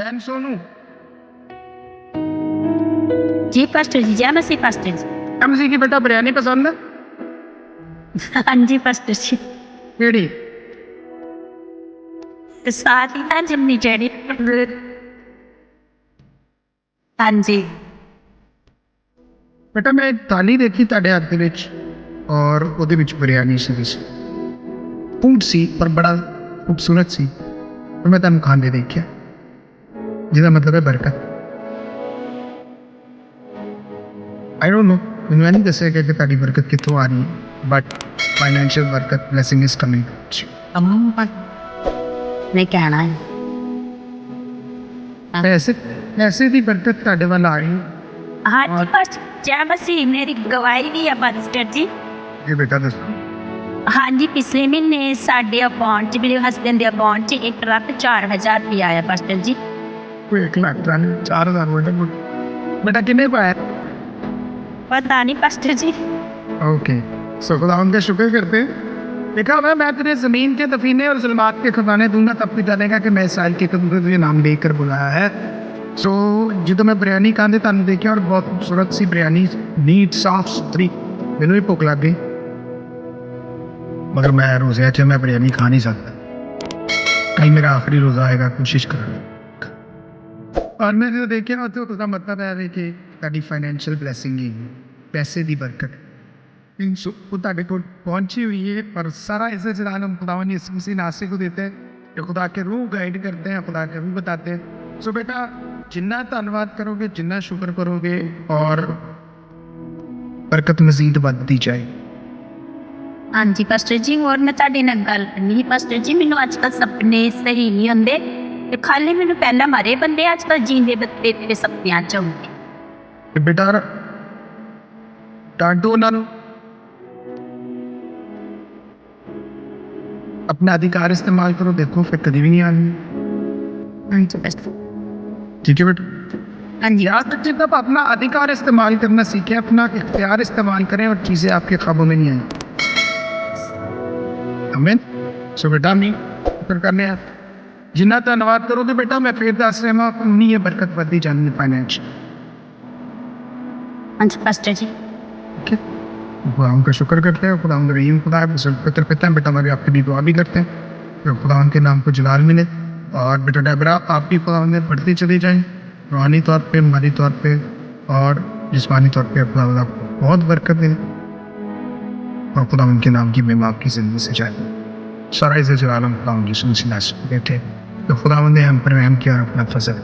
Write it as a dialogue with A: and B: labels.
A: बहन सोनू
B: जी पास्टर जी, जय मसीह पास्टर जी।
A: एमसी की बेटा बिरयानी पसंद है
B: हाँ जी पास्टर जी।
A: केड़ी
B: ते साथ ही ना जिमनी डैडी। हाँ जी।
A: बेटा मैं एक थाली देखी ਤੁਹਾਡੇ ਹੱਥ ਦੇ ਵਿੱਚ ਔਰ ਉਹਦੇ ਵਿੱਚ ਬਿਰਿਆਨੀ ਸੀ ਫੂਡ ਸੀ ਪਰ ਬੜਾ ਖੂਬਸੂਰਤ ਸੀ और मैं ਤੁਹਾਨੂੰ ਖਾਂਦੇ ਦੇਖਿਆ ਜਿਹਦਾ ਮਤਲਬ ਹੈ ਬਰਕਤ आई डोंट नो ਮੈਨੂੰ ਇਹ ਨਹੀਂ ਦੱਸਿਆ ਕਿ ਤੁਹਾਡੀ ਬਰਕਤ ਕਿੱਥੋਂ ਆ ਰਹੀ ਹੈ ਬਟ फाइनेंशियल बरकत ब्लेसिंग इज कमिंग
B: नहीं कहना है।
A: पैसे पैसे की बरकत ਤੁਹਾਡੇ ਵੱਲ ਆ ਰਹੀ ਹੈ
B: हाँ जी पास्टर, जय मसीह। मेरी गवाही भी है पास्टर जी।
A: ਇਹ ਬੇਟਾ ਦੱਸੋ
B: हाँ जी, पिछले महीने साढ़े अकाउंट च, मेरे हसबैंड के अकाउंट च 1,04,000 रुपया आया पास्टर जी।
A: कोई 1 लाख 4,000 बेटा बेटा कितने पाया
B: पता नहीं पास्टर जी।
A: ओके सो खुदा उनका शुक्र करते हैं देखा हुआ मैं तेरे ज़मीन के दफीने और ज़ुल्मात के खजाने दूंगा तब भी जानेगा कि मैं इसराइल के तुझे नाम लेकर बुलाया है सो जो मैं बिरयानी खाने तुम देखा और बहुत खूबसूरत सी बिरयानी नीट साफ सुथरी मैनू भी भुख लग गई मगर मैं रोज़े च मैं बिरयानी खा नहीं सकता कहीं मेरा आखिरी रोज़ा आएगा कोशिश कर और मैंने जो देखा तो उसका मतलब है कि ताड़ी फाइनेंशियल ब्लैसिंग ही पैसे की बरकत वो ताड़े को पहुंची हुई है पर सारा ऐसे चलाना खुदावन ने इसी नासे को देते हैं जो खुदा के रूह गाइड करते हैं खुदा के रूह बताते हैं सो बेटा जिन्ना धन्यवाद करोगे जिन्ना शुक्र करोगे और बरकत मजीद बढ़ती जाए
B: हाँ जी पास्टर जी, और मैं ਤੁਹਾਡੇ ਨਾਲ ਗੱਲ ਕਰਨੀ ਸੀ ਪਾਸटर जी। ਮੈਨੂੰ ਅੱਜ ਕੱਲ੍ਹ ਸੁਪਨੇ ਸਹੀ ਨਹੀਂ ਹੁੰਦੇ ਤੇ ਖਾਲੀ ਮੈਨੂੰ ਪਹਿਲਾਂ ਮਰੇ ਬੰਦੇ ਅੱਜ ਕੱਲ੍ਹ ਜੀਂਦੇ ਬੱਤੇ ਤੇਰੇ ਸੁਪਨਿਆਂ ਚ ਆਉਂਦੇ।
A: ਤੇ ਬੇਟਾ डांटो ਉਹਨਾਂ ਨੂੰ अपना अधिकार इस्तेमाल करो देखो फिर कभी भी नहीं आनी
B: हाँ जी पास्टर।
A: ठीक है बेटा
B: हाँ जी।
A: याद रखिए तब अपना अधिकार इस्तेमाल करना सीखें अपना इख्तियार इस्तेमाल करें और चीज़ें आपके ख्वाबों में नहीं आएंगी आमीन सो बेटा नहीं फिक्र करने हैं जिन्ना धन्यवाद करोगे बेटा मैं फिर दस रहा उन्नी ये बरकत बढ़ती जानी फाइनेंशियल
B: हाँ जी पास्टर जी।
A: ठीक है खुदा उनका शुक्र करते हैं खुदा उनका रहीम खुदा है पितर पिता हैं बेटा हमारे आपके लिए दुआ भी करते हैं तो खुदा उनके नाम को जलाल मिले और बेटा डेबरा आप भी खुदा उन्हें पढ़ती चली जाएँ रूहानी तौर पे माली तौर पे और जिस्मानी तौर पे खुदा आपको बहुत बरकत दे और खुदा उनके नाम की महिमा आपकी ज़िंदगी से जाए सारा इसे जलाल खुदा उनकी सुनसी नाश बैठे तो खुदा ने हम पर रहम किया और अपना फजल